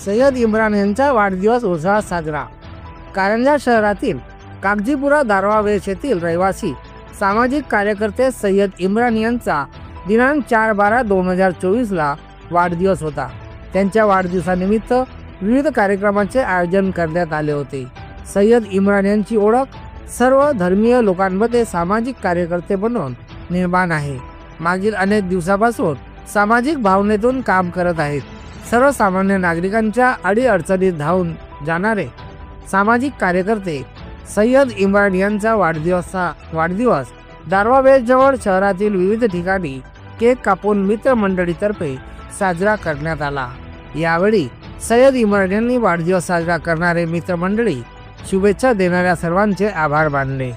सय्यद इम्रान यांचा वाढदिवस उत्साहात साजरा। कारंजा शहरातील कागजीपुरा दारवा वेश येथील रहिवासी सामाजिक कार्यकर्ते सय्यद इम्रान यांचा दिनांक 4/12/2024 वाढदिवस होता। त्यांच्या वाढदिवसानिमित्त विविध कार्यक्रमांचे आयोजन करण्यात आले होते। सय्यद इम्रान यांची ओळख सर्व धर्मीय लोकांमध्ये सामाजिक कार्यकर्ते बनून निर्माण आहे। मागील अनेक दिवसापासून सामाजिक भावनेतून काम करत आहेत। सर्वसामान्य नागरिकांच्या अडीअडचणीत धावून जाणारे सामाजिक कार्यकर्ते सय्यद इम्रान यांचा वाढदिवस दारवा वेश जवळ शहरातील विविध ठिकाणी केक कापून मित्रमंडळीतर्फे साजरा करण्यात आला। यावेळी सय्यद इम्रान यांनी वाढदिवस साजरा करणारे मित्रमंडळी शुभेच्छा देणाऱ्या सर्वांचे आभार मानले।